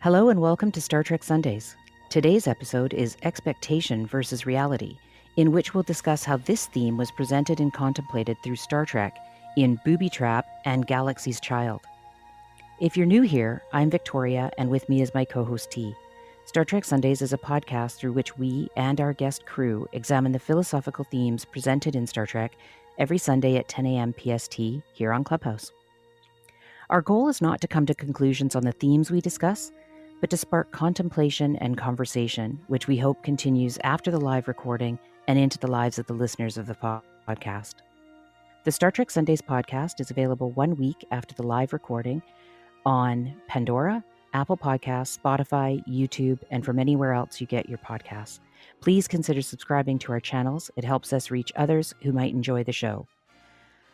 Hello and welcome to Star Trek Sundays. Today's episode is Expectation versus Reality, in which we'll discuss how this theme was presented and contemplated through Star Trek in Booby Trap and Galaxy's Child. If you're new here, I'm Victoria, and with me is my co-host T. Star Trek Sundays is a podcast through which we and our guest crew examine the philosophical themes presented in Star Trek every Sunday at 10 a.m. PST here on Clubhouse. Our goal is not to come to conclusions on the themes we discuss, but to spark contemplation and conversation, which we hope continues after the live recording and into the lives of the listeners of the podcast. The Star Trek Sundays podcast is available 1 week after the live recording on Pandora, Apple Podcasts, Spotify, YouTube, and from anywhere else you get your podcasts. Please consider subscribing to our channels. It helps us reach others who might enjoy the show.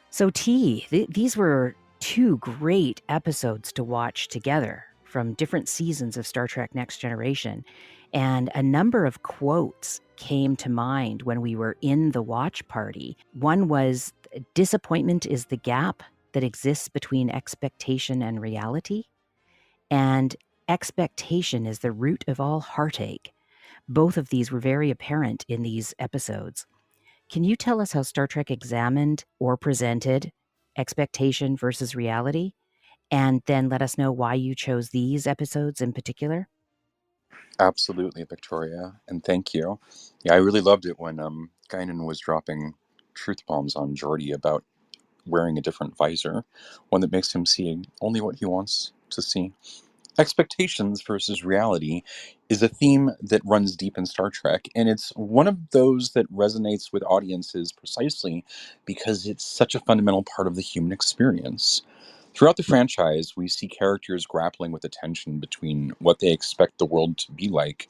So T, these were two great episodes to watch together from different seasons of Star Trek Next Generation. And a number of quotes came to mind when we were in the watch party. One was, "Disappointment is the gap that exists between expectation and reality." And "Expectation is the root of all heartache." Both of these were very apparent in these episodes. Can you tell us how Star Trek examined or presented expectation versus reality? And then let us know why you chose these episodes in particular. Absolutely, Victoria, and thank you. Yeah, I really loved it when Guinan was dropping truth bombs on Geordi about wearing a different visor, one that makes him see only what he wants to see. Expectations versus reality is a theme that runs deep in Star Trek, and it's one of those that resonates with audiences precisely because it's such a fundamental part of the human experience. Throughout the franchise, we see characters grappling with the tension between what they expect the world to be like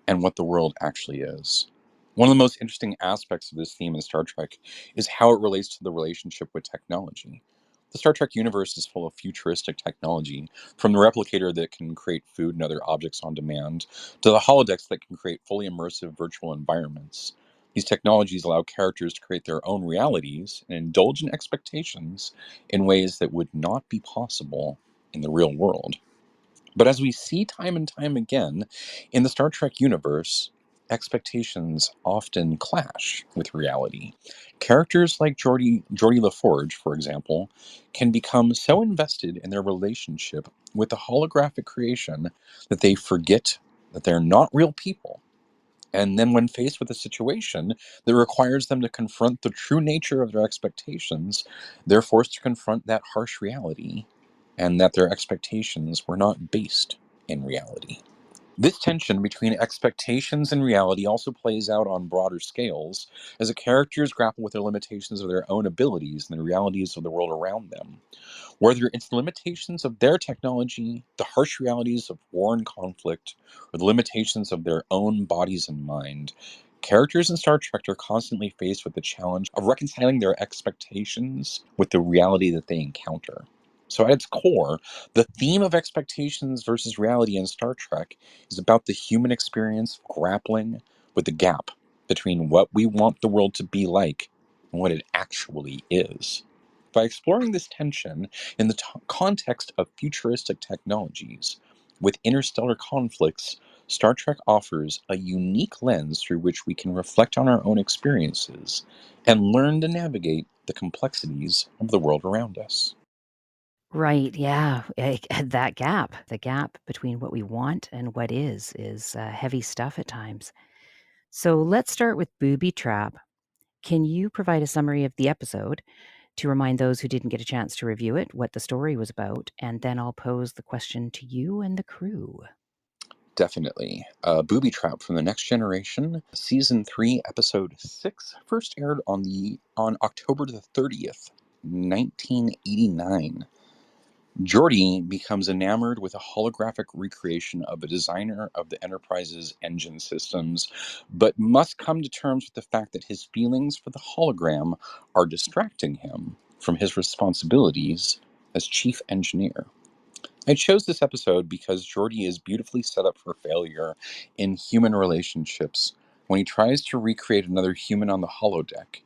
and what the world actually is. One of the most interesting aspects of this theme in Star Trek is how it relates to the relationship with technology. The Star Trek universe is full of futuristic technology, from the replicator that can create food and other objects on demand, to the holodecks that can create fully immersive virtual environments. These technologies allow characters to create their own realities and indulge in expectations in ways that would not be possible in the real world. But as we see time and time again in the Star Trek universe, expectations often clash with reality. Characters like Geordi LaForge, for example, can become so invested in their relationship with the holographic creation that they forget that they're not real people. And then, when faced with a situation that requires them to confront the true nature of their expectations, they're forced to confront that harsh reality and that their expectations were not based in reality. This tension between expectations and reality also plays out on broader scales as the characters grapple with the limitations of their own abilities and the realities of the world around them. Whether it's the limitations of their technology, the harsh realities of war and conflict, or the limitations of their own bodies and mind, characters in Star Trek are constantly faced with the challenge of reconciling their expectations with the reality that they encounter. So, at its core, the theme of expectations versus reality in Star Trek is about the human experience grappling with the gap between what we want the world to be like and what it actually is. By exploring this tension in the context of futuristic technologies with interstellar conflicts, Star Trek offers a unique lens through which we can reflect on our own experiences and learn to navigate the complexities of the world around us. Right, yeah. That gap, the gap between what we want and what is heavy stuff at times. So let's start with Booby Trap. Can you provide a summary of the episode to remind those who didn't get a chance to review it what the story was about? And then I'll pose the question to you and the crew. Definitely. Booby Trap from the Next Generation, Season 3, Episode 6, first aired on October the 30th, 1989. Geordi becomes enamored with a holographic recreation of a designer of the Enterprise's engine systems, but must come to terms with the fact that his feelings for the hologram are distracting him from his responsibilities as chief engineer. I chose this episode because Geordi is beautifully set up for failure in human relationships when he tries to recreate another human on the holodeck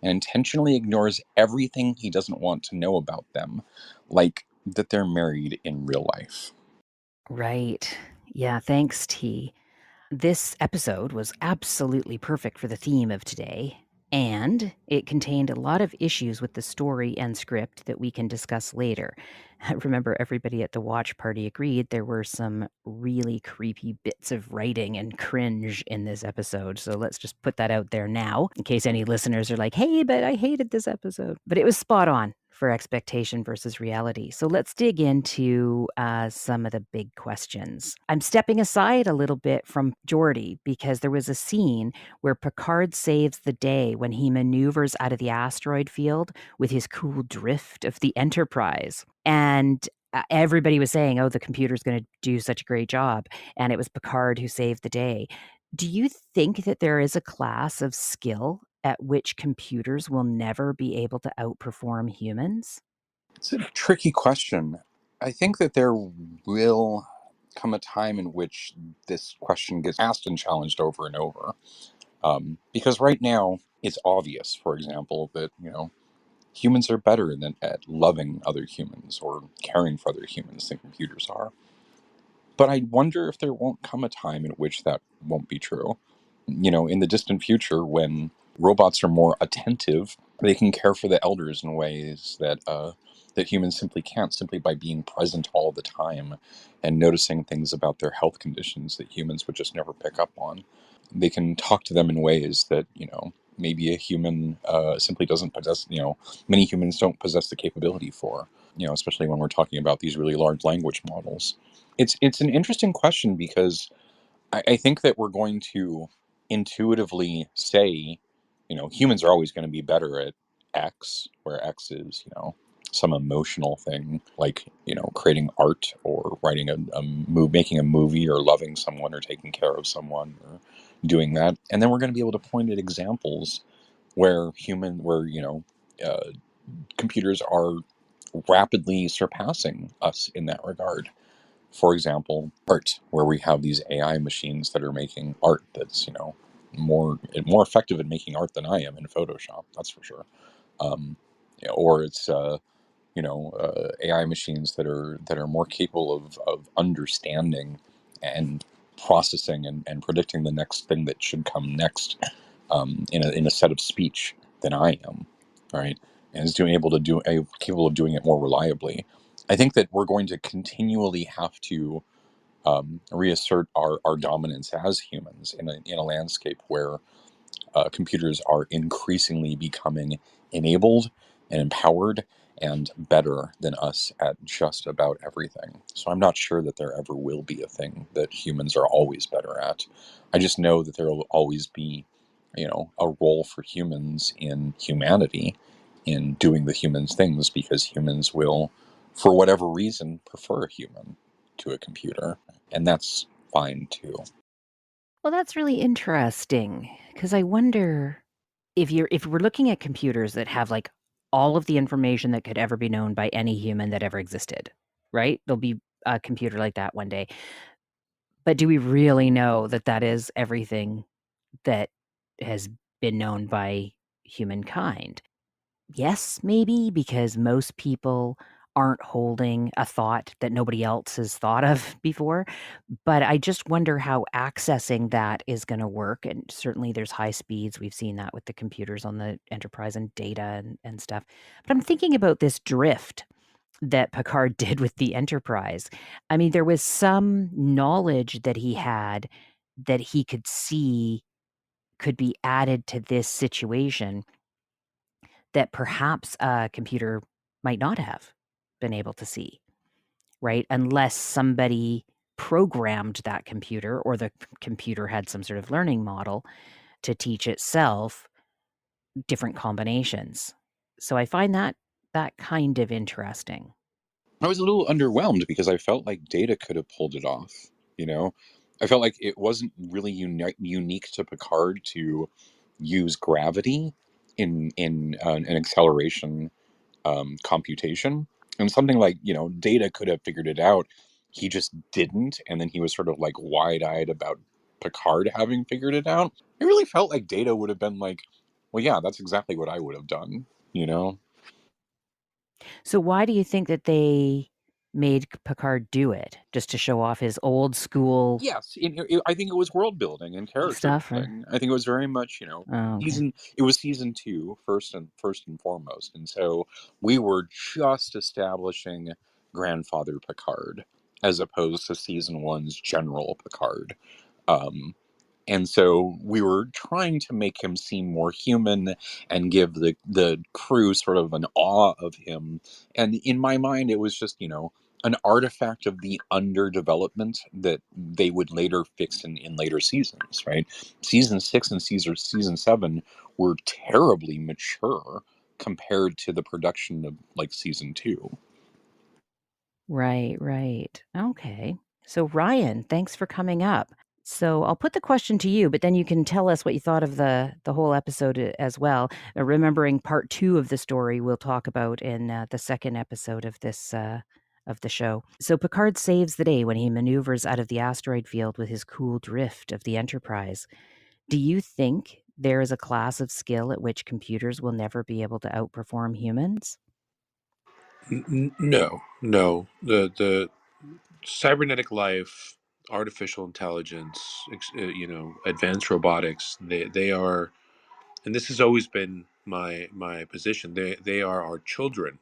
and intentionally ignores everything he doesn't want to know about them, like that they're married in real life. Right. Yeah, thanks, T. This episode was absolutely perfect for the theme of today, and it contained a lot of issues with the story and script that we can discuss later. Remember, everybody at the watch party agreed there were some really creepy bits of writing and cringe in this episode, so let's just put that out there now, in case any listeners are like, hey, but I hated this episode. But it was spot on for expectation versus reality. So let's dig into some of the big questions. I'm stepping aside a little bit from Geordi because there was a scene where Picard saves the day when he maneuvers out of the asteroid field with his cool drift of the Enterprise. And everybody was saying, oh, the computer's going to do such a great job. And it was Picard who saved the day. Do you think that there is a class of skill at which computers will never be able to outperform humans? It's a tricky question. I think that there will come a time in which this question gets asked and challenged over and over. Because right now, it's obvious, for example, that, humans are better at loving other humans or caring for other humans than computers are. But I wonder if there won't come a time in which that won't be true. In the distant future, when robots are more attentive, they can care for the elders in ways that humans simply can't, simply by being present all the time and noticing things about their health conditions that humans would just never pick up on. They can talk to them in ways that maybe a human simply doesn't possess. Many humans don't possess the capability for. Especially when we're talking about these really large language models. It's an interesting question because I think that we're going to intuitively say, humans are always going to be better at X, where X is, some emotional thing like, creating art or writing making a movie or loving someone or taking care of someone or doing that. And then we're going to be able to point at examples where uh, computers are rapidly surpassing us in that regard. For example, art, where we have these AI machines that are making art that's more effective at making art than I am in Photoshop. That's for sure. Um, or it's AI machines that are more capable of understanding and processing and predicting the next thing that should come next in a set of speech than I am, right? And is capable of doing it more reliably. I think that we're going to continually have to reassert our dominance as humans in a landscape where computers are increasingly becoming enabled and empowered and better than us at just about everything. So I'm not sure that there ever will be a thing that humans are always better at. I just know that there will always be, a role for humans in humanity in doing the humans things because humans will, for whatever reason, prefer a human to a computer. And that's fine too. Well, that's really interesting because I wonder if we're looking at computers that have like all of the information that could ever be known by any human that ever existed, right? There'll be a computer like that one day. But do we really know that that is everything that has been known by humankind? Yes, maybe, because most people aren't holding a thought that nobody else has thought of before. But I just wonder how accessing that is going to work. And certainly there's high speeds. We've seen that with the computers on the Enterprise and data and stuff. But I'm thinking about this drift that Picard did with the Enterprise. I mean, there was some knowledge that he had that he could see could be added to this situation that perhaps a computer might not have been able to see, right? Unless somebody programmed that computer or the computer had some sort of learning model to teach itself different combinations. So I find that kind of interesting. I was a little underwhelmed because I felt like Data could have pulled it off. You know, I felt like it wasn't really unique to Picard to use gravity in an acceleration computation, and something like Data could have figured it out. He just didn't, and then he was sort of like wide-eyed about Picard having figured it out. It really felt like Data would have been like, "Well, yeah, that's exactly what I would have done." You know. So why do you think that they made Picard do it just to show off his old school Yes, I think it was world building and character stuff? Or building. I think it was very much, oh, okay. it was season two first and foremost, and so we were just establishing grandfather Picard as opposed to season one's General Picard. Um, and so we were trying to make him seem more human and give the crew sort of an awe of him. And in my mind, it was just, an artifact of the underdevelopment that they would later fix in later seasons, right? Season six and season seven were terribly mature compared to the production of like season two. Right, right. Okay. So Ryan, thanks for coming up. So I'll put the question to you, but then you can tell us what you thought of the whole episode as well. Remembering part 2 of the story we'll talk about in the second episode of this of the show. So Picard saves the day when he maneuvers out of the asteroid field with his cool drift of the Enterprise. Do you think there is a class of skill at which computers will never be able to outperform humans? No, no. The cybernetic life, artificial intelligence, advanced robotics. They are, and this has always been my position. They are our children,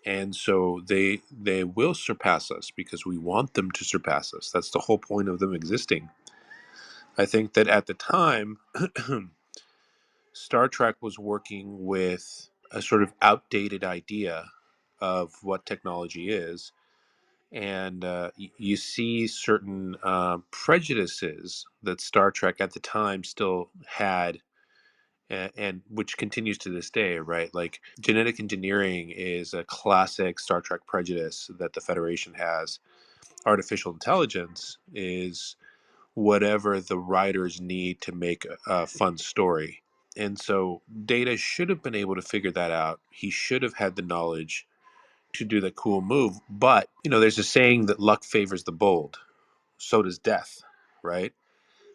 and so they will surpass us because we want them to surpass us. That's the whole point of them existing. I think that at the time, Star Trek was working with a sort of outdated idea of what technology is, and you see certain prejudices that Star Trek at the time still had, and which continues to this day, right? Like genetic engineering is a classic Star Trek prejudice that the Federation has. Artificial intelligence is whatever the writers need to make a fun story. And so Data should have been able to figure that out. He should have had the knowledge to do the cool move. But, there's a saying that luck favors the bold. So does death, right?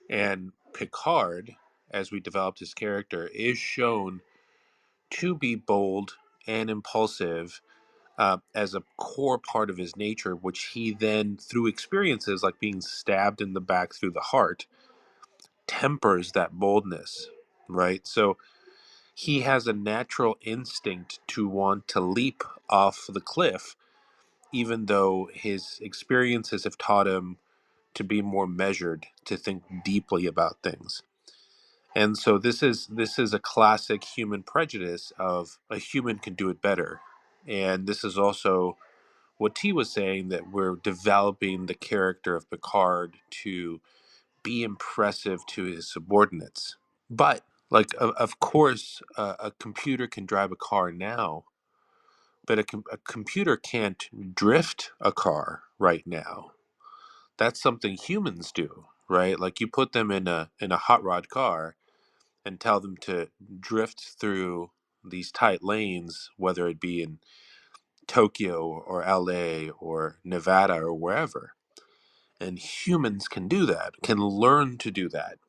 And Picard, as we developed his character, is shown to be bold and impulsive as a core part of his nature, which he then, through experiences like being stabbed in the back through the heart, tempers that boldness, right? So he has a natural instinct to want to leap off the cliff, even though his experiences have taught him to be more measured, to think deeply about things. And so this is a classic human prejudice of a human can do it better. And this is also what T was saying, that we're developing the character of Picard to be impressive to his subordinates. But like of course a computer can drive a car now, but a computer can't drift a car right now. That's something humans do, right? Like you put them in a hot rod car and tell them to drift through these tight lanes, whether it be in Tokyo or LA or Nevada or wherever. And humans can do that, can learn to do that.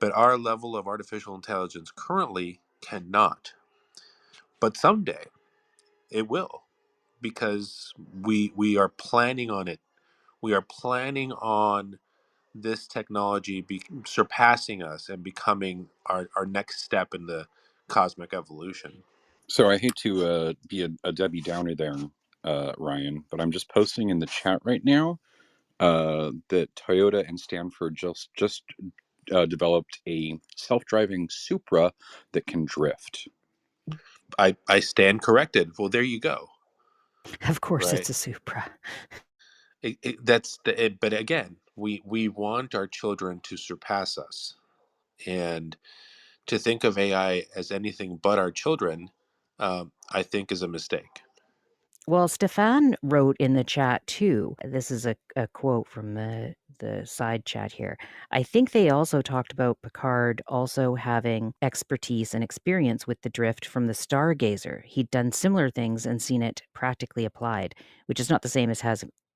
But our level of artificial intelligence currently cannot. But someday it will, because we are planning on it. We are planning on this technology surpassing us and becoming our next step in the cosmic evolution. So I hate to be a Debbie Downer there, Ryan, but I'm just posting in the chat right now that Toyota and Stanford just developed a self-driving Supra that can drift. I stand corrected. Well, there you go. Of course Right. it's a Supra. But again, we want our children to surpass us, and to think of AI as anything but our children, I think is a mistake. Well, Stefan wrote in the chat too. This is a quote from the side chat here. I think they also talked about Picard also having expertise and experience with the drift from the Stargazer. He'd done similar things and seen it practically applied, which is not the same as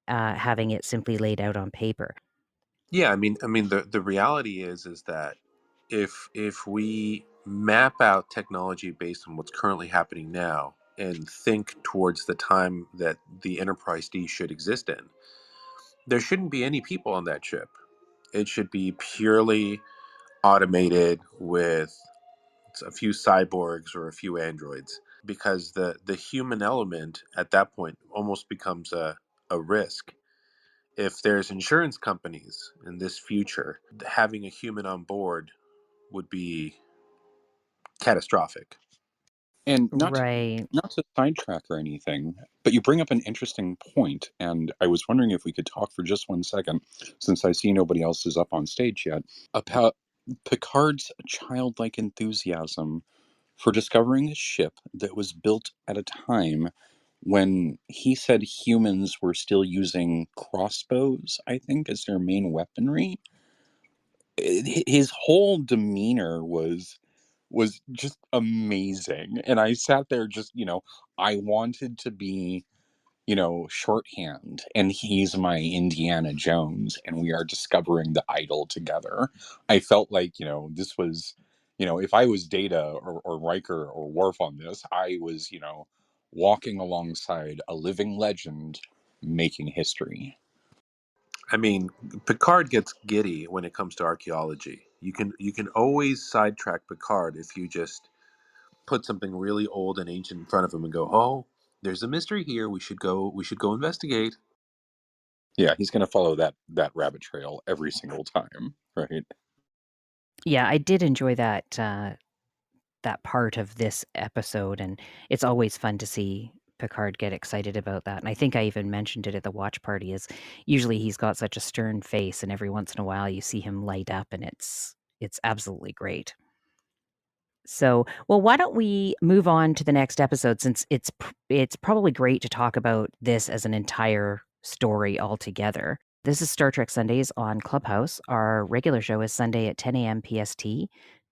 having it simply laid out on paper. Yeah, I mean, the reality is that if we map out technology based on what's currently happening now, and think towards the time that the Enterprise D should exist in, there shouldn't be any people on that ship. It should be purely automated with a few cyborgs or a few androids, because the human element at that point almost becomes a risk. If there's insurance companies in this future, having a human on board would be catastrophic. And Right. not to sidetrack or anything, but you bring up an interesting point, and I was wondering if we could talk for just 1 second, since I see nobody else is up on stage yet, about Picard's childlike enthusiasm for discovering a ship that was built at a time when he said humans were still using crossbows, I think, as their main weaponry. His whole demeanor was just amazing. And I sat there just, I wanted to be, shorthand, and he's my Indiana Jones, and we are discovering the idol together. I felt like, this was, if I was Data or Riker or Worf on this, I was, walking alongside a living legend making history. I mean, Picard gets giddy when it comes to archaeology. You can always sidetrack Picard if you just put something really old and ancient in front of him and go, "Oh, there's a mystery here. We should go investigate." Yeah, he's going to follow that rabbit trail every single time, right? Yeah, I did enjoy that part of this episode, and it's always fun to see Picard get excited about that. And I think I even mentioned it at the watch party. Is usually he's got such a stern face, and every once in a while you see him light up, and it's absolutely great. So, well, why don't we move on to the next episode, since it's probably great to talk about this as an entire story altogether. This is Star Trek Sundays on Clubhouse. Our regular show is Sunday at 10 a.m. PST.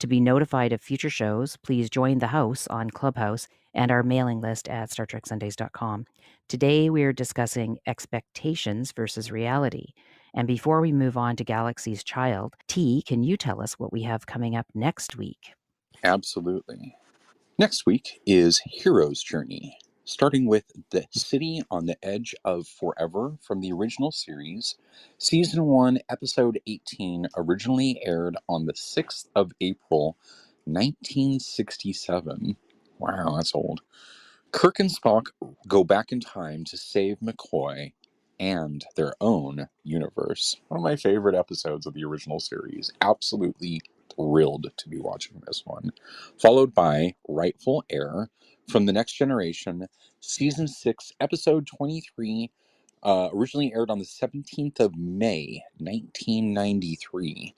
To be notified of future shows, please join the house on Clubhouse and our mailing list at StarTrekSundays.com. Today, we are discussing expectations versus reality. And before we move on to Galaxy's Child, T, can you tell us what we have coming up next week? Absolutely. Next week is Hero's Journey, starting with The City on the Edge of Forever from the original series. Season 1, Episode 18, originally aired on the 6th of April, 1967. Wow, that's old. Kirk and Spock go back in time to save McCoy and their own universe. One of my favorite episodes of the original series. Absolutely thrilled to be watching this one. Followed by Rightful Heir from The Next Generation, Season 6, Episode 23, originally aired on the 17th of May, 1993.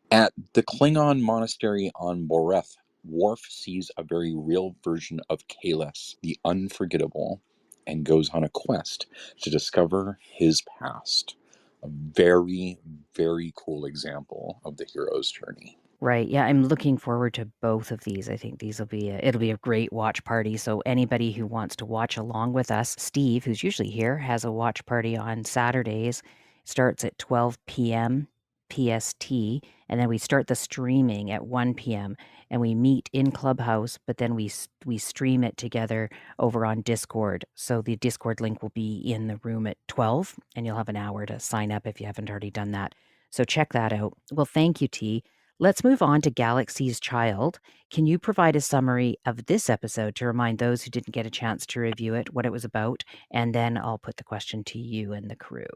At the Klingon monastery on Boreth, Worf sees a very real version of Kahless, the unforgettable, and goes on a quest to discover his past. A very, very cool example of the hero's journey. Right. Yeah, I'm looking forward to both of these. I think it'll be a great watch party. So anybody who wants to watch along with us, Steve, who's usually here, has a watch party on Saturdays. Starts at 12 p.m. PST, and then we start the streaming at 1 p.m. and we meet in Clubhouse, but then we stream it together over on Discord. So the Discord link will be in the room at 12, and you'll have an hour to sign up if you haven't already done that. So check that out. Well, thank you, T. Let's move on to Galaxy's Child. Can you provide a summary of this episode to remind those who didn't get a chance to review it what it was about? And then I'll put the question to you and the crew.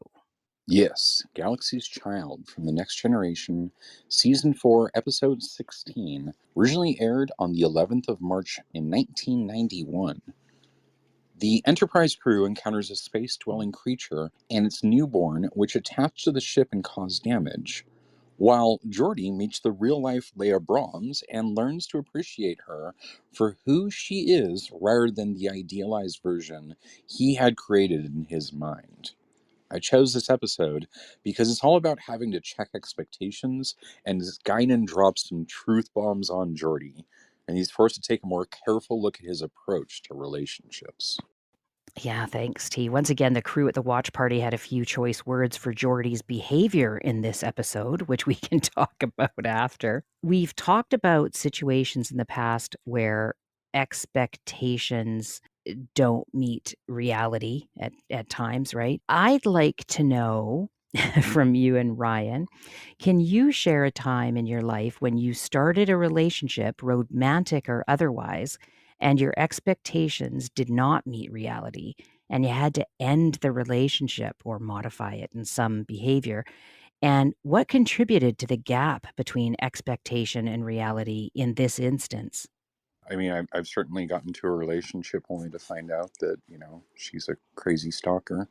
Yes, Galaxy's Child from The Next Generation, Season 4, Episode 16, originally aired on the 11th of March in 1991. The Enterprise crew encounters a space-dwelling creature and its newborn, which attach to the ship and cause damage, while Geordi meets the real-life Leia Brahms and learns to appreciate her for who she is rather than the idealized version he had created in his mind. I chose this episode because it's all about having to check expectations, and Guinan drops some truth bombs on Geordi, and he's forced to take a more careful look at his approach to relationships. Yeah, thanks, T. Once again, the crew at the watch party had a few choice words for Geordie's behavior in this episode, which we can talk about after. We've talked about situations in the past where expectations don't meet reality at times, right? I'd like to know from you and Ryan, can you share a time in your life when you started a relationship, romantic or otherwise, and your expectations did not meet reality and you had to end the relationship or modify it in some behavior? And what contributed to the gap between expectation and reality in this instance? I mean, I've certainly gotten to a relationship only to find out that, she's a crazy stalker.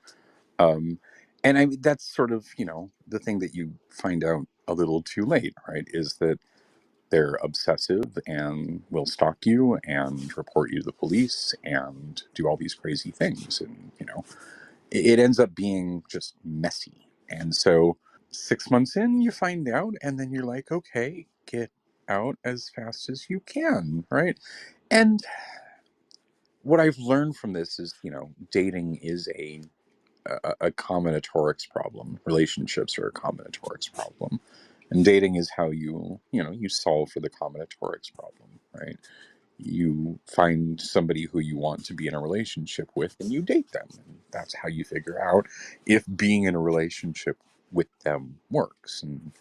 Um, and I mean, that's sort of, the thing that you find out a little too late, right? Is that they're obsessive and will stalk you and report you to the police and do all these crazy things. And, it ends up being just messy. And so 6 months in, you find out, and then you're like, okay, get out as fast as you can, right? And what I've learned from this is, dating is a combinatorics problem. Relationships are a combinatorics problem, and dating is how you solve for the combinatorics problem, right? You find somebody who you want to be in a relationship with, and you date them, and that's how you figure out if being in a relationship with them works. And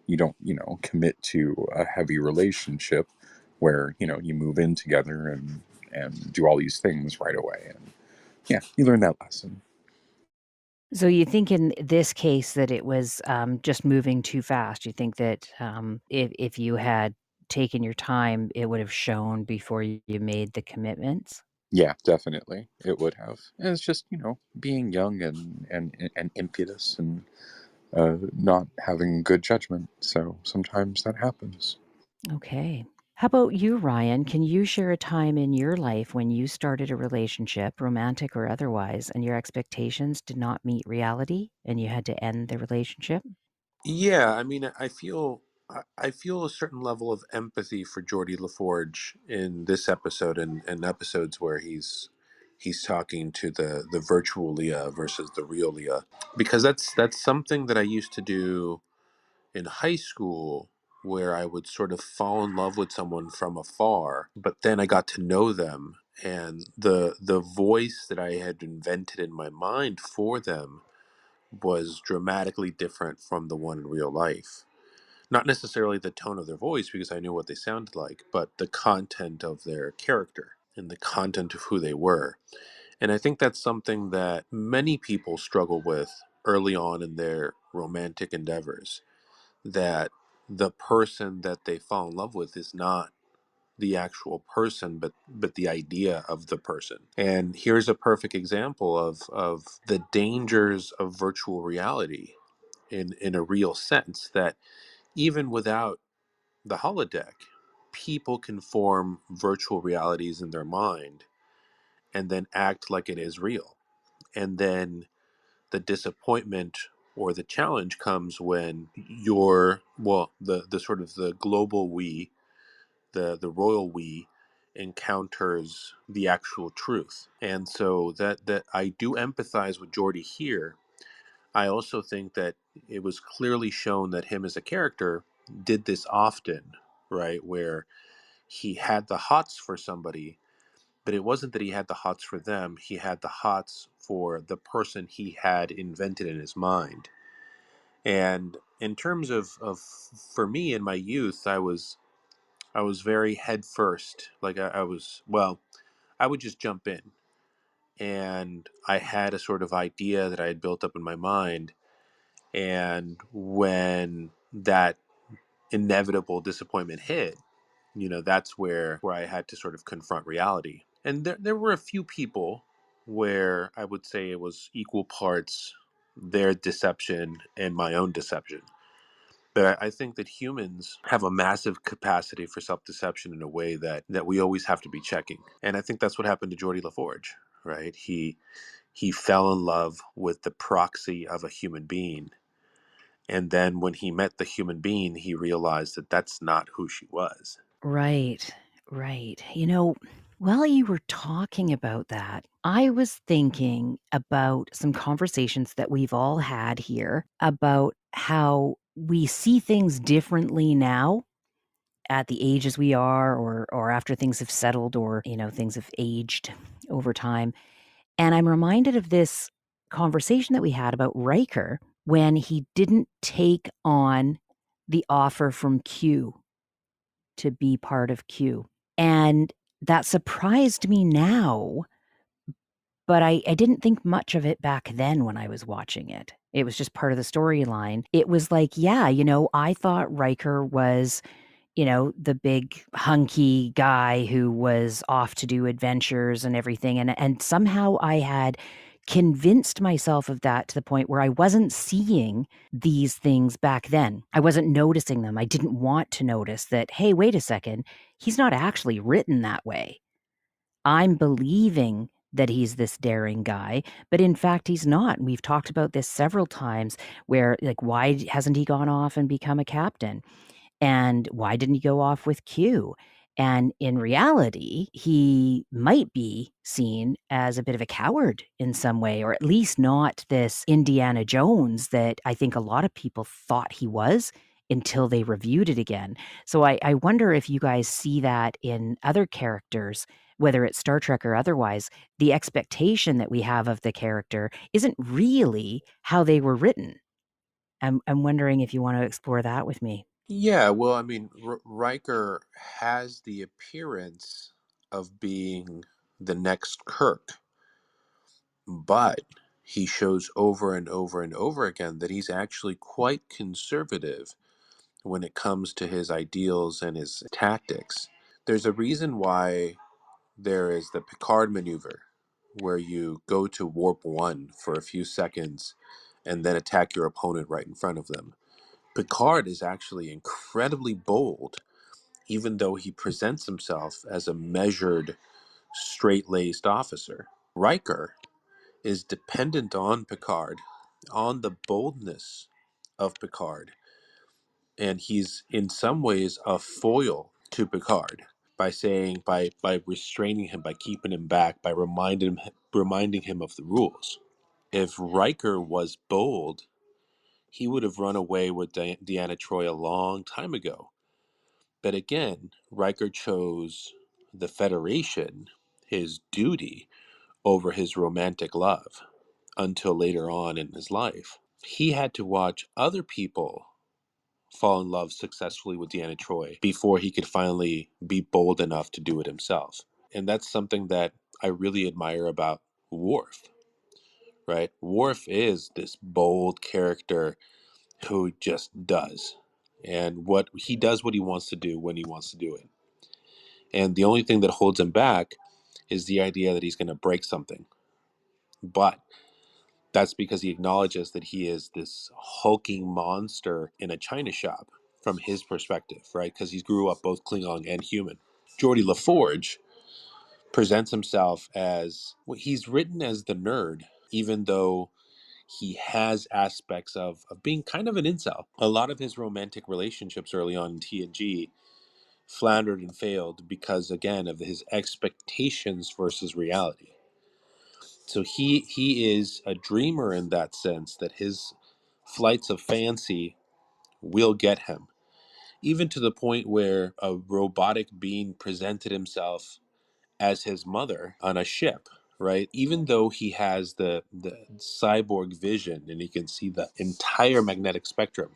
you don't, commit to a heavy relationship where you move in together and do all these things right away. And yeah, you learn that lesson. So you think in this case that it was just moving too fast? You think that if you had taken your time, it would have shown before you made the commitments? Yeah, definitely, it would have. And it's just being young and impetus and not having good judgment. So sometimes that happens. Okay. How about you, Ryan? Can you share a time in your life when you started a relationship, romantic or otherwise, and your expectations did not meet reality and you had to end the relationship? Yeah, I mean, I feel a certain level of empathy for Geordie LaForge in this episode and episodes where he's talking to the virtual Leah versus the real Leah, because that's something that I used to do in high school, where I would sort of fall in love with someone from afar, but then I got to know them, and the voice that I had invented in my mind for them was dramatically different from the one in real life. Not necessarily the tone of their voice, because I knew what they sounded like, but the content of their character and the content of who they were. And I think that's something that many people struggle with early on in their romantic endeavors, that the person that they fall in love with is not the actual person, but the idea of the person. And here's a perfect example of the dangers of virtual reality in a real sense, that even without the holodeck, people can form virtual realities in their mind and then act like it is real. And then the disappointment or the challenge comes when the sort of the global we, the royal we, encounters the actual truth. And so that I do empathize with Geordie here. I also think that it was clearly shown that him as a character did this often, right? Where he had the hots for somebody, but it wasn't that he had the hots for them. He had the hots for the person he had invented in his mind. And in terms of for me in my youth, I was very head first. Like I was, well, I would just jump in, and I had a sort of idea that I had built up in my mind. And when that inevitable disappointment hit, that's where I had to sort of confront reality. And there were a few people where I would say it was equal parts their deception and my own deception. But I think that humans have a massive capacity for self-deception in a way that we always have to be checking. And I think that's what happened to Geordie LaForge, right? He fell in love with the proxy of a human being. And then when he met the human being, he realized that that's not who she was. Right, right. While you were talking about that, I was thinking about some conversations that we've all had here about how we see things differently now at the ages we are, or after things have settled, or things have aged over time. And I'm reminded of this conversation that we had about Riker when he didn't take on the offer from Q to be part of Q. And that surprised me now, but I didn't think much of it back then when I was watching it. It was just part of the storyline. It was like, yeah, I thought Riker was, the big hunky guy who was off to do adventures and everything. And somehow I had convinced myself of that to the point where I wasn't seeing these things back then. I wasn't noticing them. I didn't want to notice that, hey, wait a second, he's not actually written that way. I'm believing that he's this daring guy, but in fact, he's not. And we've talked about this several times where, like, why hasn't he gone off and become a captain? And why didn't he go off with Q? And in reality, he might be seen as a bit of a coward in some way, or at least not this Indiana Jones that I think a lot of people thought he was until they reviewed it again. So I wonder if you guys see that in other characters, whether it's Star Trek or otherwise. The expectation that we have of the character isn't really how they were written. I'm wondering if you want to explore that with me. Yeah, well, I mean, Riker has the appearance of being the next Kirk, but he shows over and over and over again that he's actually quite conservative when it comes to his ideals and his tactics. There's a reason why there is the Picard maneuver, where you go to warp one for a few seconds and then attack your opponent right in front of them. Picard is actually incredibly bold, even though he presents himself as a measured, straight laced officer. Riker is dependent on Picard, on the boldness of Picard, and he's in some ways a foil to Picard by restraining him, by keeping him back, by reminding him of the rules. If Riker was bold, he would have run away with Deanna Troi a long time ago. But again, Riker chose the Federation, his duty, over his romantic love until later on in his life. He had to watch other people fall in love successfully with Deanna Troi before he could finally be bold enough to do it himself. And that's something that I really admire about Worf, right? Worf is this bold character who just does. And what he does what he wants to do when he wants to do it. And the only thing that holds him back is the idea that he's going to break something. But that's because he acknowledges that he is this hulking monster in a china shop from his perspective, right? Because he grew up both Klingon and human. Geordie LaForge presents himself as, well, he's written as the nerd, even though he has aspects of being kind of an incel. A lot of his romantic relationships early on in TNG floundered and failed because, again, of his expectations versus reality. So he is a dreamer in that sense, that his flights of fancy will get him, even to the point where a robotic being presented himself as his mother on a ship, right? Even though he has the cyborg vision and he can see the entire magnetic spectrum,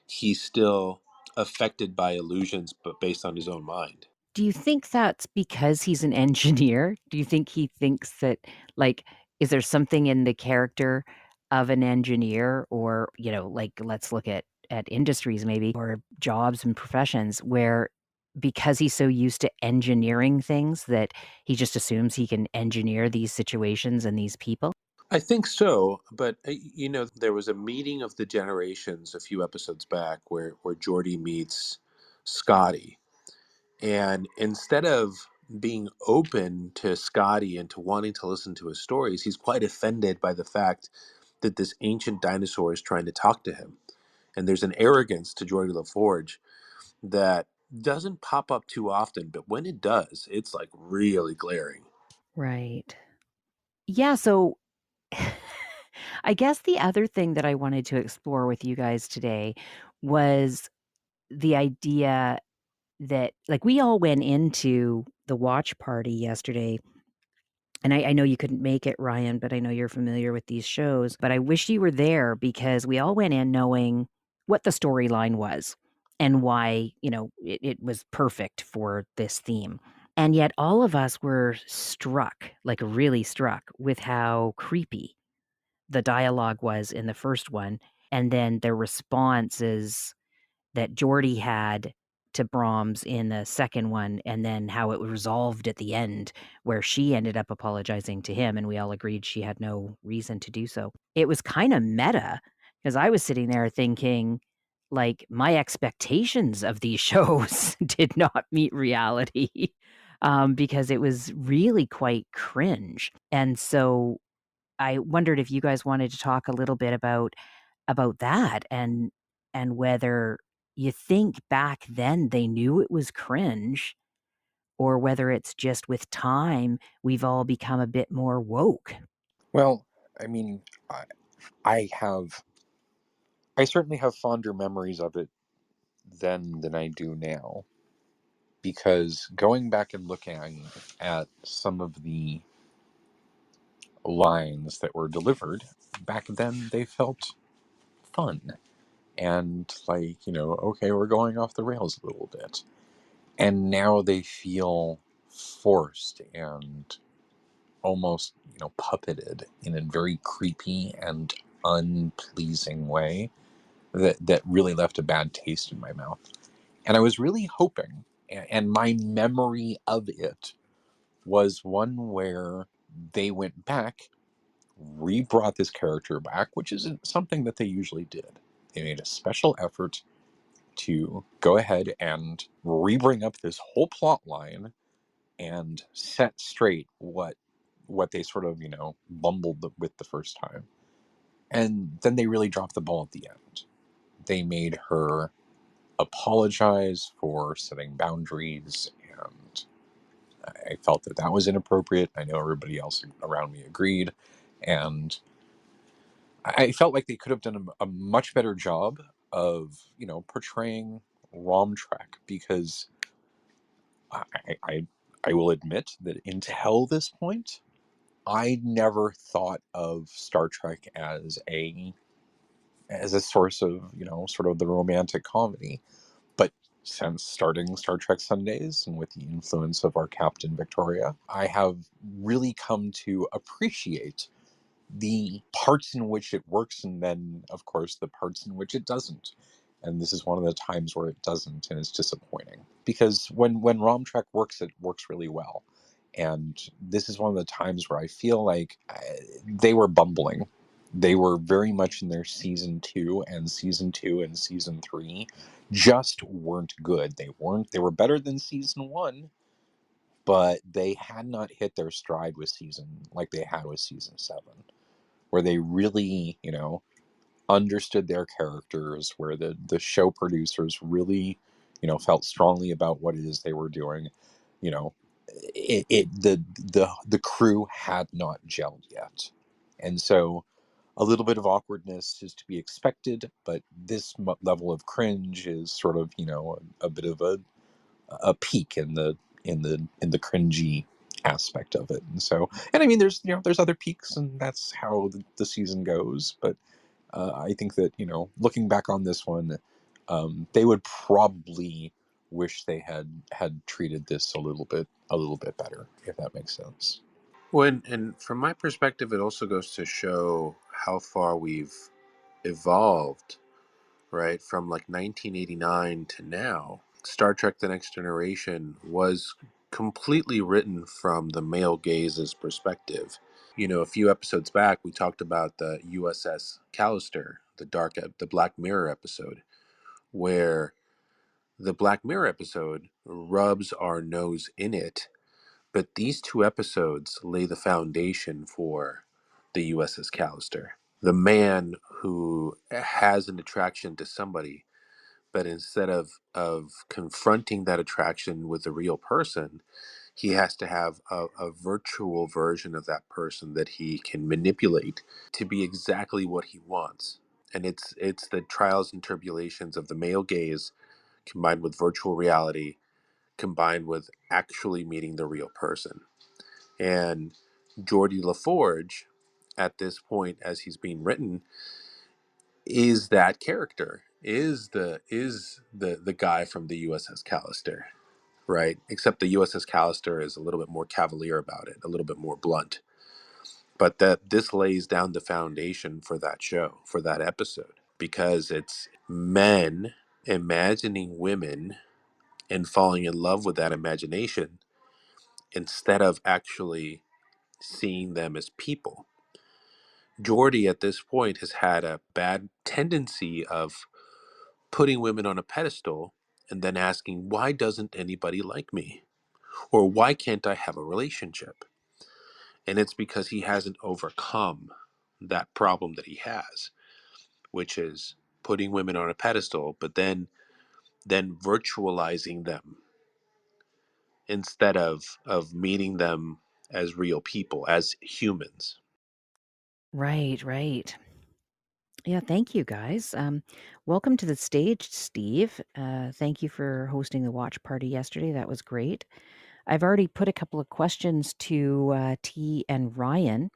he's still affected by illusions, but based on his own mind. Do you think that's because he's an engineer? Do you think he thinks that, like, is there something in the character of an engineer, or, like, let's look at industries maybe, or jobs and professions where, because he's so used to engineering things, that he just assumes he can engineer these situations and these people? I think so, but there was a meeting of the generations a few episodes back where Geordi meets Scotty, and instead of being open to Scotty and to wanting to listen to his stories, he's quite offended by the fact that this ancient dinosaur is trying to talk to him. And there's an arrogance to Geordi LaForge that doesn't pop up too often, but when it does, it's like really glaring. Right. Yeah, so I guess the other thing that I wanted to explore with you guys today was the idea. that, like, we all went into the watch party yesterday, and I know you couldn't make it, Ryan, but I know you're familiar with these shows, but I wish you were there because we all went in knowing what the storyline was and why, it was perfect for this theme. And yet all of us were struck, like really struck, with how creepy the dialogue was in the first one, and then the responses that Geordie had to Brahms in the second one, and then how it was resolved at the end, where she ended up apologizing to him, and we all agreed she had no reason to do so. It was kind of meta because I was sitting there thinking, like, my expectations of these shows did not meet reality because it was really quite cringe. And so I wondered if you guys wanted to talk a little bit about that and whether you think back then they knew it was cringe or whether it's just with time we've all become a bit more woke. Well, I mean, I, I certainly have fonder memories of it then than I do now, because going back and looking at some of the lines that were delivered back then, they felt fun and like, okay, we're going off the rails a little bit. And now they feel forced and almost, puppeted in a very creepy and unpleasing way that really left a bad taste in my mouth. And I was really hoping, and my memory of it was one where they went back, re-brought this character back, which isn't something that they usually did. They made a special effort to go ahead and re-bring up this whole plot line and set straight what they sort of bumbled with the first time. And then they really dropped the ball at the end. They made her apologize for setting boundaries, and I felt that that was inappropriate. I know everybody else around me agreed, and I felt like they could have done a much better job of portraying Romtrack, because I, I I will admit that until this point, I never thought of Star Trek as a source of sort of the romantic comedy. But since starting Star Trek Sundays and with the influence of our Captain Victoria, I have really come to appreciate the parts in which it works, and then of course the parts in which it doesn't. And this is one of the times where it doesn't, and it's disappointing, because when Romtrack works, it works really well. And this is one of the times where I feel like they were bumbling. They were very much in their season 2 and season 3 just weren't good. They were better than season 1, but they had not hit their stride with season like they had with season 7, where they really, understood their characters, where the show producers really, felt strongly about what it is they were doing. You know, the crew had not gelled yet, and so a little bit of awkwardness is to be expected. But this level of cringe is sort of, a bit of a peak in the cringy aspect of it. And so, and I mean, there's other peaks, and that's how the season goes. But I think that, looking back on this one, they would probably wish they had treated this a little bit better, if that makes sense. When and from my perspective, it also goes to show how far we've evolved, right? From like 1989 to now. Star Trek: The Next Generation was completely written from the male gaze's perspective. A few episodes back, we talked about the USS Callister, the Black Mirror episode, where the Black Mirror episode rubs our nose in it, but these two episodes lay the foundation for the USS Callister. The man who has an attraction to somebody, but instead of confronting that attraction with a real person, he has to have a virtual version of that person that he can manipulate to be exactly what he wants. And it's the trials and tribulations of the male gaze combined with virtual reality combined with actually meeting the real person. And Geordie LaForge, at this point, as he's being written, is that character, is the guy from the USS Callister, right? Except the USS Callister is a little bit more cavalier about it, a little bit more blunt. But that this lays down the foundation for that show, for that episode, because it's men imagining women and falling in love with that imagination instead of actually seeing them as people. Geordie at this point has had a bad tendency of putting women on a pedestal and then asking, why doesn't anybody like me? Or why can't I have a relationship? And it's because he hasn't overcome that problem that he has, which is putting women on a pedestal, but then virtualizing them instead of meeting them as real people, as humans. Right, right. Yeah, thank you guys. Welcome to the stage, Steve. Thank you for hosting the watch party yesterday. That was great. I've already put a couple of questions to T and Ryan.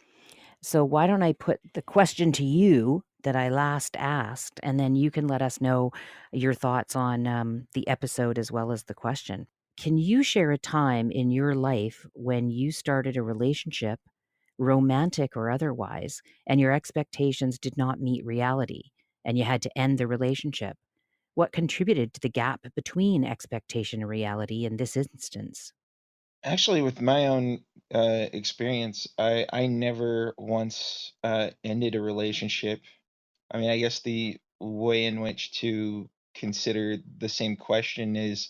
So why don't I put the question to you that I last asked, and then you can let us know your thoughts on the episode as well as the question. Can you share a time in your life when you started a relationship, romantic or otherwise, and your expectations did not meet reality and you had to end the relationship? What contributed to the gap between expectation and reality in this instance? Actually, with my own experience, I never once ended a relationship. I mean, I guess the way in which to consider the same question is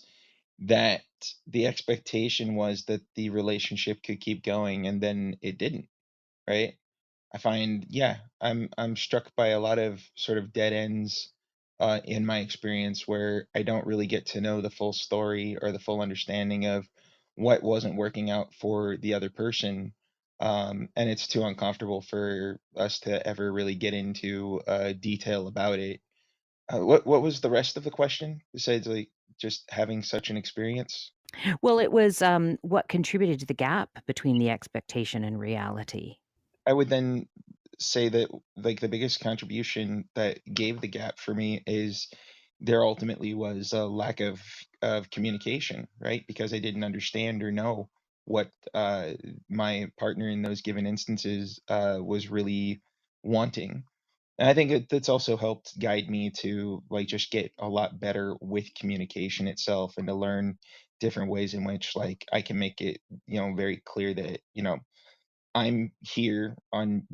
that the expectation was that the relationship could keep going, and then it didn't, right? I find, yeah, I'm struck by a lot of sort of dead ends in my experience where I don't really get to know the full story or the full understanding of what wasn't working out for the other person. And it's too uncomfortable for us to ever really get into detail about it. What was the rest of the question besides like just having such an experience? Well, it was what contributed to the gap between the expectation and reality. I would then say that like the biggest contribution that gave the gap for me is there ultimately was a lack of communication, right? Because I didn't understand or know what my partner in those given instances was really wanting. And I think that's also helped guide me to like just get a lot better with communication itself and to learn different ways in which like I can make it, very clear that, I'm here on,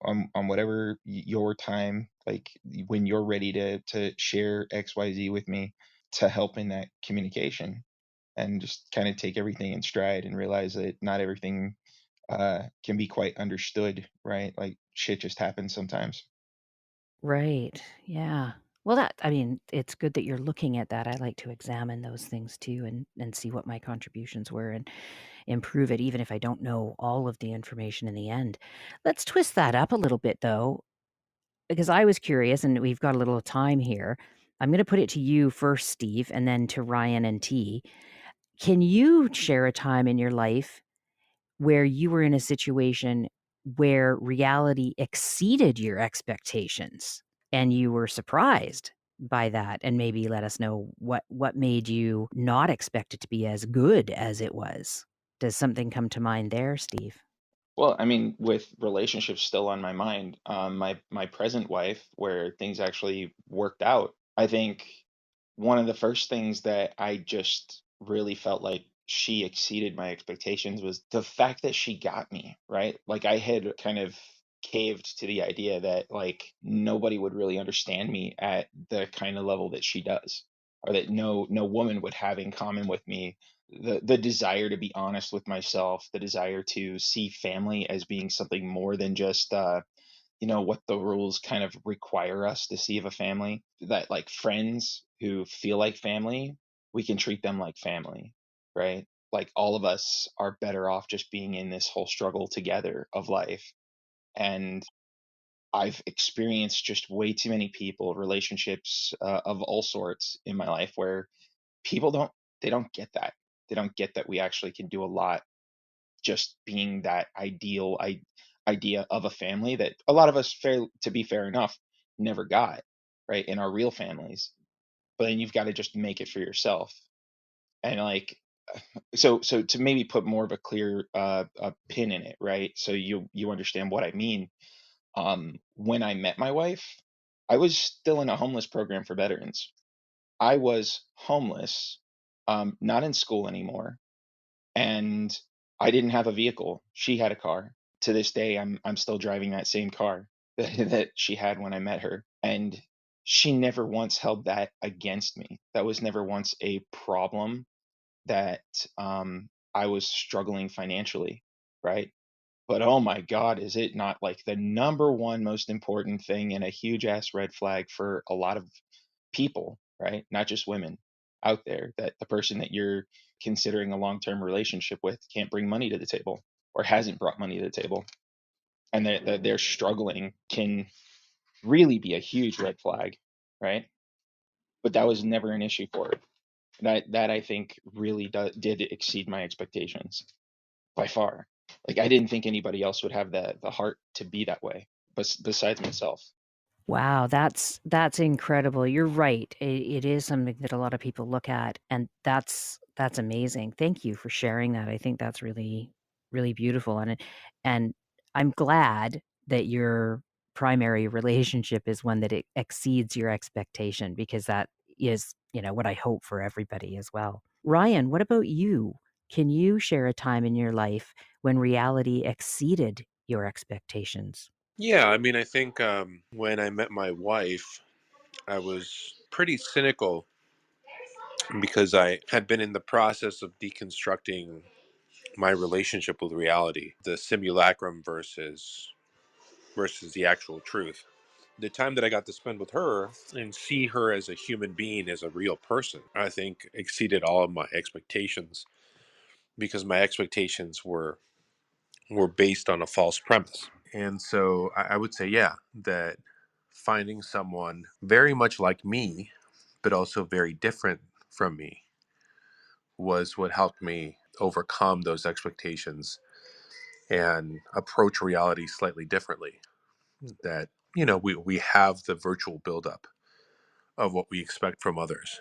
on whatever your time, like when you're ready to share XYZ with me to help in that communication and just kind of take everything in stride and realize that not everything can be quite understood, right? Like shit just happens sometimes. Right. Yeah. Well, I mean, it's good that you're looking at that. I like to examine those things too and see what my contributions were and improve it, even if I don't know all of the information in the end. Let's twist that up a little bit, though, because I was curious and we've got a little time here. I'm going to put it to you first, Steve, and then to Ryan and T. Can you share a time in your life where you were in a situation where reality exceeded your expectations and you were surprised by that, and maybe let us know what made you not expect it to be as good as it was? Does something come to mind there, Steve? Well, I mean, with relationships still on my mind, my present wife, where things actually worked out, I think one of the first things that I just really felt like she exceeded my expectations was the fact that she got me, right? Like I had kind of caved to the idea that like nobody would really understand me at the kind of level that she does, or that no woman would have in common with me the desire to be honest with myself, the desire to see family as being something more than just what the rules kind of require us to see of a family. That like friends who feel like family, we can treat them like family, right? Like all of us are better off just being in this whole struggle together of life. And I've experienced just way too many people, relationships of all sorts in my life where people don't they don't get that. don't get that we actually can do a lot just being that ideal idea of a family that a lot of us, to be fair enough, never got, right, in our real families. But then you've got to just make it for yourself. And like, so to maybe put more of a clear a pin in it, right, so you understand what I mean. When I met my wife, I was still in a homeless program for veterans. I was homeless, not in school anymore, and I didn't have a vehicle. She had a car. To this day, I'm still driving that same car that she had when I met her, and she never once held that against me. That was never once a problem that I was struggling financially, right? But oh my God, is it not like the number one most important thing and a huge ass red flag for a lot of people, right? Not just women out there, that the person that you're considering a long term relationship with can't bring money to the table or hasn't brought money to the table, and that they're struggling can really be a huge red flag, right? But that was never an issue for her. That I think really did exceed my expectations by far. Like I didn't think anybody else would have the heart to be that way, but besides myself. Wow, that's incredible. You're right. It is something that a lot of people look at, and that's amazing. Thank you for sharing that. I think that's really, really beautiful, and I'm glad that your primary relationship is one that it exceeds your expectation, because that is, what I hope for everybody as well. Ryan, what about you? Can you share a time in your life when reality exceeded your expectations? Yeah, I mean, I think when I met my wife, I was pretty cynical because I had been in the process of deconstructing my relationship with reality, the simulacrum versus the actual truth. The time that I got to spend with her and see her as a human being, as a real person, I think exceeded all of my expectations, because my expectations were based on a false premise. And so I would say, yeah, that finding someone very much like me, but also very different from me, was what helped me overcome those expectations and approach reality slightly differently. That, we have the virtual buildup of what we expect from others,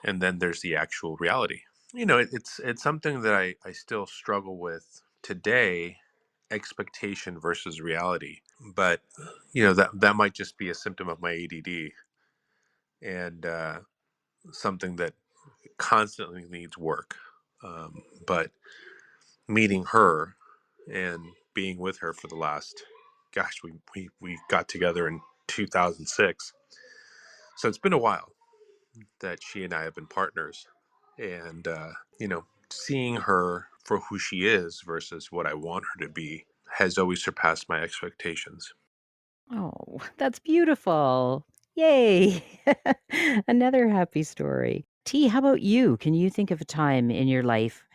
and then there's the actual reality. It's something that I still struggle with today, expectation versus reality. But that might just be a symptom of my ADD, and something that constantly needs work. But meeting her and being with her for the last, gosh, we got together in 2006, so it's been a while that she and I have been partners. And seeing her for who she is versus what I want her to be has always surpassed my expectations. Oh, that's beautiful. Yay. Another happy story. T, how about you? Can you think of a time in your life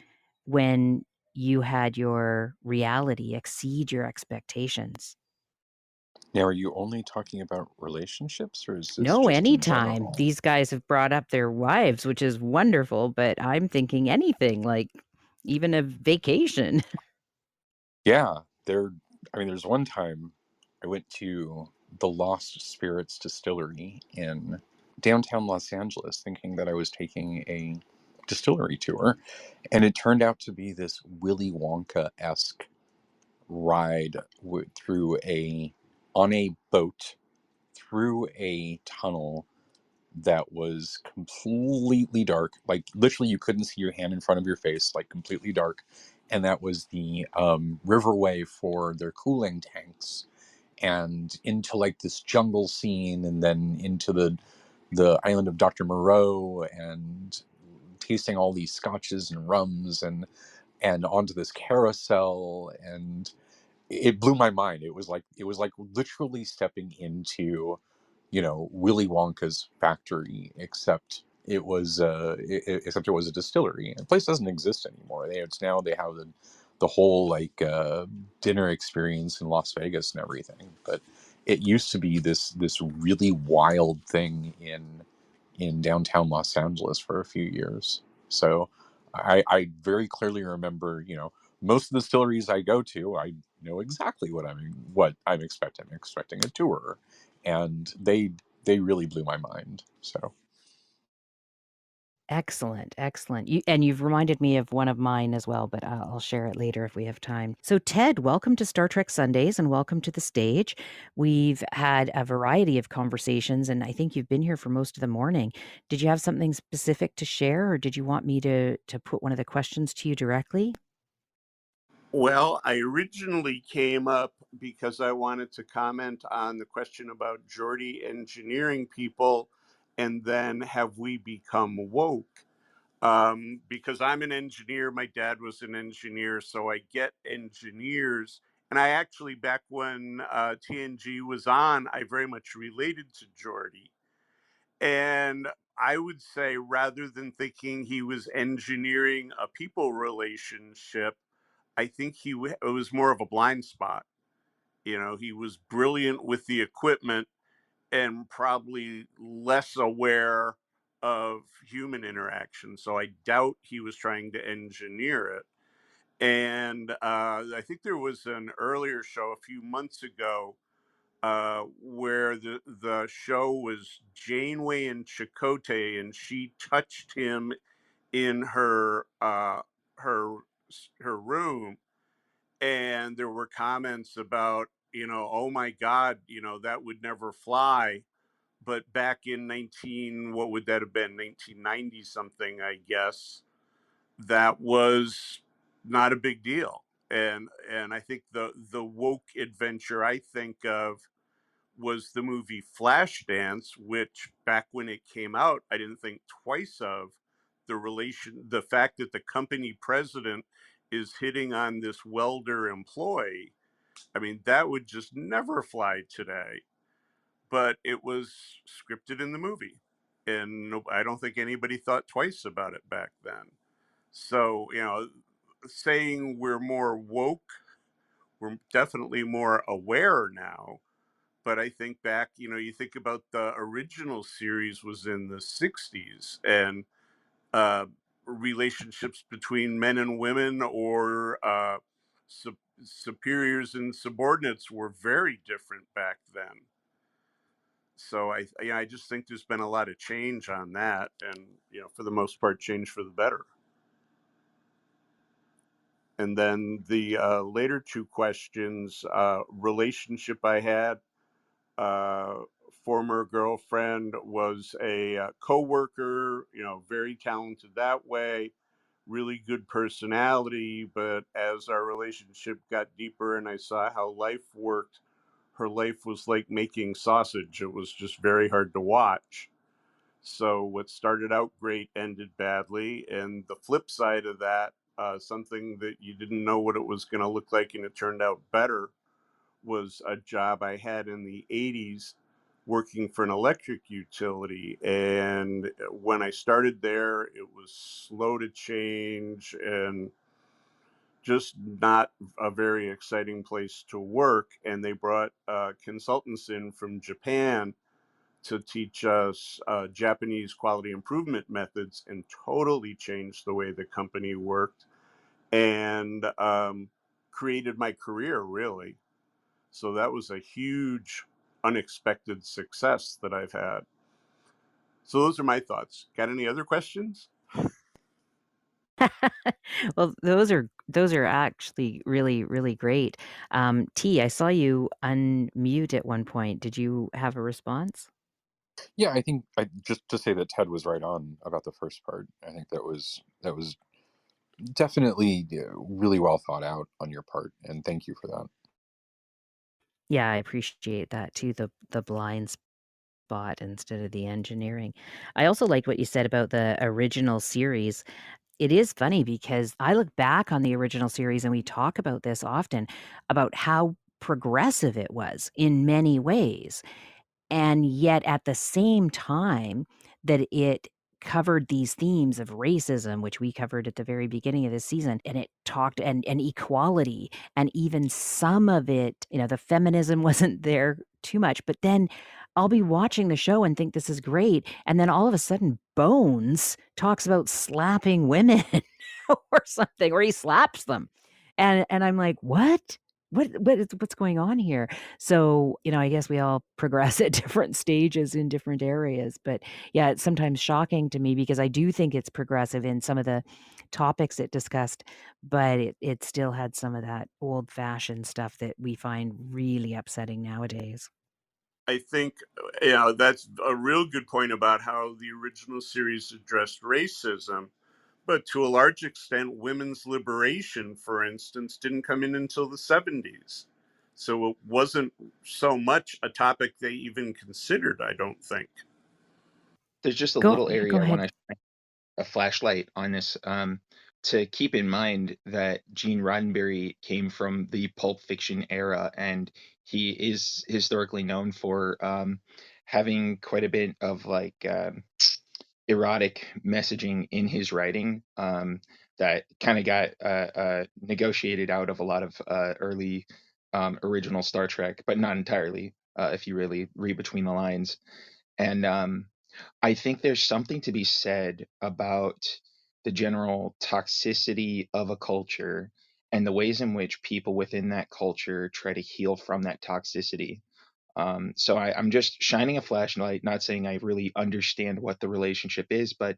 when you had your reality exceed your expectations? Now, are you only talking about relationships, or is this No, just in anytime. general? These guys have brought up their wives, which is wonderful, but I'm thinking anything, like even a vacation. Yeah, there's one time I went to the Lost Spirits Distillery in downtown Los Angeles, thinking that I was taking a distillery tour, and it turned out to be this Willy Wonka-esque ride through on a boat through a tunnel that was completely dark. Like literally, you couldn't see your hand in front of your face, like completely dark. And that was the riverway for their cooling tanks, and into like this jungle scene, and then into the island of Dr. Moreau, and tasting all these scotches and rums, and onto this carousel, and it blew my mind. It was like literally stepping into, Willy Wonka's factory, except except it was a distillery. And the place doesn't exist anymore. They have the whole like dinner experience in Las Vegas and everything. But it used to be this really wild thing in downtown Los Angeles for a few years. So I very clearly remember, most of the distilleries I go to, I know exactly what I'm expecting. I'm expecting a tour, and they really blew my mind. So Excellent, excellent. You've reminded me of one of mine as well, but I'll share it later if we have time. So, Ted, welcome to Star Trek Sundays and welcome to the stage. We've had a variety of conversations, and I think you've been here for most of the morning. Did you have something specific to share, or did you want me to put one of the questions to you directly? Well, I originally came up because I wanted to comment on the question about Geordie engineering people and then have we become woke? Because I'm an engineer, my dad was an engineer, so I get engineers. And I actually, back when TNG was on, I very much related to Geordie. And I would say rather than thinking he was engineering a people relationship, I think it was more of a blind spot. He was brilliant with the equipment and probably less aware of human interaction. So I doubt he was trying to engineer it. And I think there was an earlier show a few months ago where the show was Janeway and Chakotay, and she touched him in her her room, and there were comments about, oh my god, that would never fly. But back in 19, what would that have been, 1990 something, I guess, that was not a big deal. And I think the woke adventure I think of was the movie Flashdance, which back when it came out I didn't think twice of. The fact that the company president is hitting on this welder employee, I mean, that would just never fly today. But it was scripted in the movie, and I don't think anybody thought twice about it back then. So, saying we're more woke, we're definitely more aware now. But I think back, you think about the original series was in the 60s, and uh, relationships between men and women, or superiors and subordinates, were very different back then. So I just think there's been a lot of change on that, and for the most part, change for the better. And then the later two questions, relationship I had, uh, former girlfriend was a co-worker, very talented that way, really good personality. But as our relationship got deeper and I saw how life worked, her life was like making sausage. It was just very hard to watch. So what started out great ended badly. And the flip side of that, something that you didn't know what it was going to look like and it turned out better, was a job I had in the 80s working for an electric utility. And when I started there, it was slow to change and just not a very exciting place to work. And they brought consultants in from Japan to teach us Japanese quality improvement methods, and totally changed the way the company worked, and created my career, really. So that was a huge, unexpected success that I've had. So those are my thoughts. Got any other questions? Well, those are actually really, really great. T, I saw you unmute at one point. Did you have a response? yeah, I think just to say that Ted was right on about the first part. I think that was definitely really well thought out on your part, and thank you for that. Yeah, I appreciate that too, the blind spot instead of the engineering. I also liked what you said about the original series. It is funny because I look back on the original series and we talk about this often about how progressive it was in many ways. And yet at the same time that it covered these themes of racism, which we covered at the very beginning of the season, and it talked and equality, and even some of it, the feminism wasn't there too much. But then I'll be watching the show and think this is great. And then all of a sudden, Bones talks about slapping women. or something, or he slaps them. And I'm like, "What? What's going on here?" So, I guess we all progress at different stages in different areas, but yeah, it's sometimes shocking to me because I do think it's progressive in some of the topics it discussed, but it still had some of that old-fashioned stuff that we find really upsetting nowadays. I think that's a real good point about how the original series addressed racism, but to a large extent, women's liberation, for instance, didn't come in until the 70s. So it wasn't so much a topic they even considered, I don't think. There's just a Go little go area I ahead. want to a flashlight on this, to keep in mind that Gene Roddenberry came from the Pulp Fiction era, and he is historically known for having quite a bit of like erotic messaging in his writing, that kind of got negotiated out of a lot of early original Star Trek, but not entirely, if you really read between the lines. And I think there's something to be said about the general toxicity of a culture and the ways in which people within that culture try to heal from that toxicity. So I'm just shining a flashlight, not saying I really understand what the relationship is, but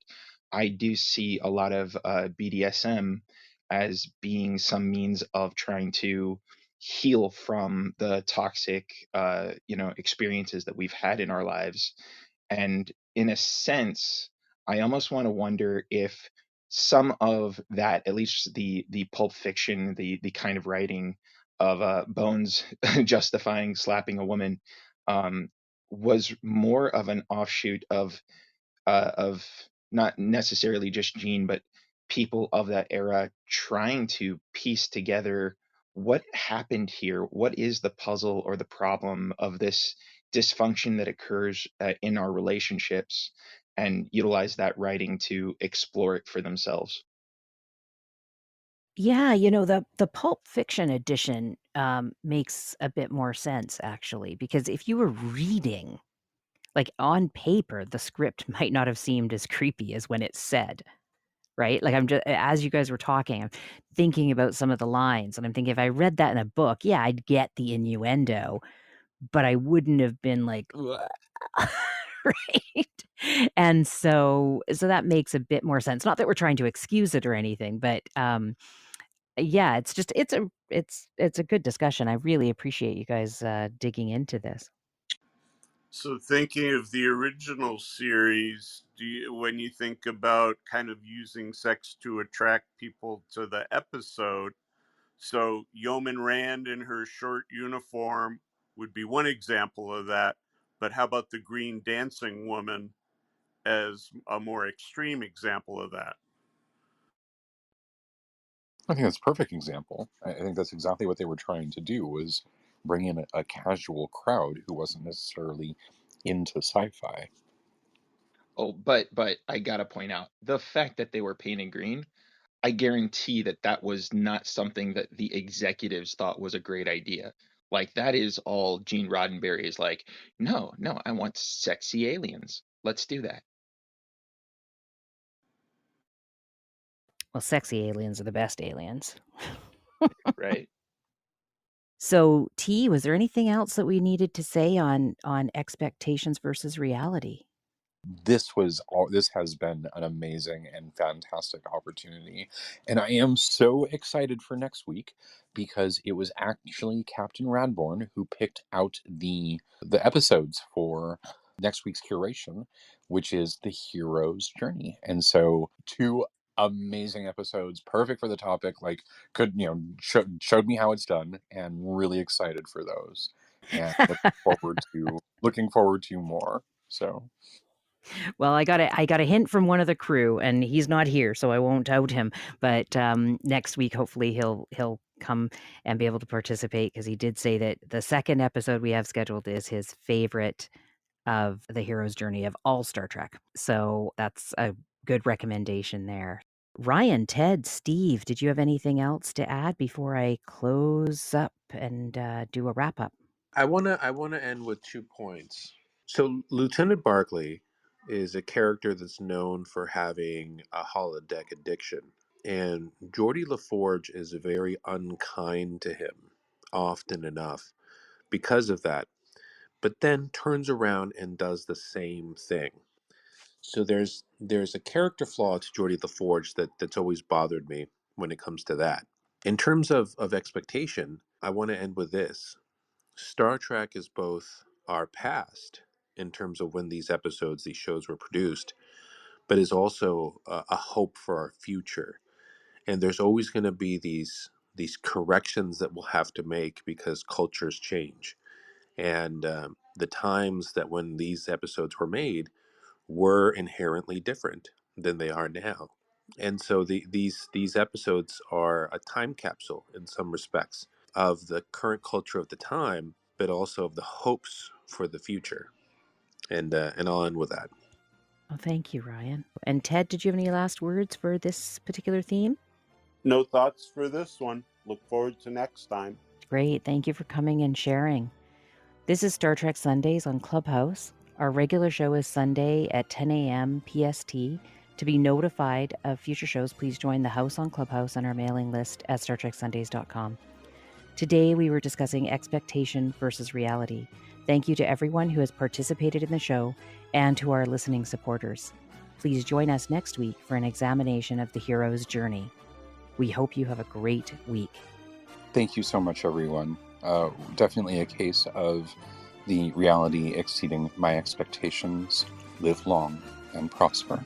I do see a lot of BDSM as being some means of trying to heal from the toxic, experiences that we've had in our lives. And in a sense, I almost want to wonder if some of that, at least the Pulp Fiction, the kind of writing of Bones justifying slapping a woman, um, was more of an offshoot of not necessarily just Gene, but people of that era trying to piece together what happened here. What is the puzzle or the problem of this dysfunction that occurs in our relationships, and utilize that writing to explore it for themselves. Yeah, the Pulp Fiction edition, makes a bit more sense actually, because if you were reading, like, on paper, the script might not have seemed as creepy as when it's said, right? Like, I'm just as you guys were talking, I'm thinking about some of the lines, and I'm thinking if I read that in a book, yeah, I'd get the innuendo, but I wouldn't have been like, "Ugh," right? And so that makes a bit more sense. Not that we're trying to excuse it or anything, but, yeah, it's just it's a good discussion. I really appreciate you guys, digging into this. So, thinking of the original series, when you think about kind of using sex to attract people to the episode, so Yeoman Rand in her short uniform would be one example of that. But how about the Green Dancing Woman as a more extreme example of that? I think that's a perfect example. I think that's exactly what they were trying to do, was bring in a casual crowd who wasn't necessarily into sci-fi. Oh, but I gotta point out the fact that they were painted green. I guarantee that that was not something that the executives thought was a great idea. Like that is all Gene Roddenberry is like, no, no, I want sexy aliens. Let's do that. Well, sexy aliens are the best aliens. Right. So, T, was there anything else that we needed to say on expectations versus reality? This has been an amazing and fantastic opportunity, and I am so excited for next week because it was actually Captain Radborn who picked out the episodes for next week's curation, which is the hero's journey. And so two amazing episodes, perfect for the topic, like could showed me how it's done, and really excited for those, and looking forward to more. So Well, I got a hint from one of the crew, and he's not here, so I won't out him. But next week, hopefully, he'll come and be able to participate because he did say that the second episode we have scheduled is his favorite of the hero's journey of all Star Trek. So that's a good recommendation there. Ryan, Ted, Steve, did you have anything else to add before I close up and do a wrap up? I wanna end with 2 points. So Lieutenant Barclay is a character that's known for having a holodeck addiction. And Geordie LaForge is very unkind to him often enough because of that, but then turns around and does the same thing. So there's a character flaw to Geordie LaForge that's always bothered me when it comes to that. In terms of expectation, I want to end with this. Star Trek is both our past in terms of when these episodes, these shows were produced, but is also a hope for our future. And there's always going to be these corrections that we'll have to make because cultures change. And the times that when these episodes were made were inherently different than they are now. And so these episodes are a time capsule in some respects of the current culture of the time, but also of the hopes for the future. And I'll end with that. Oh, thank you, Ryan. And Ted, did you have any last words for this particular theme? No thoughts for this one. Look forward to next time. Great. Thank you for coming and sharing. This is Star Trek Sundays on Clubhouse. Our regular show is Sunday at 10 a.m. PST. To be notified of future shows, please join the house on Clubhouse and our mailing list at StarTrekSundays.com. Today, we were discussing expectation versus reality. Thank you to everyone who has participated in the show and to our listening supporters. Please join us next week for an examination of the hero's journey. We hope you have a great week. Thank you so much, everyone. Definitely a case of the reality exceeding my expectations. Live long and prosper.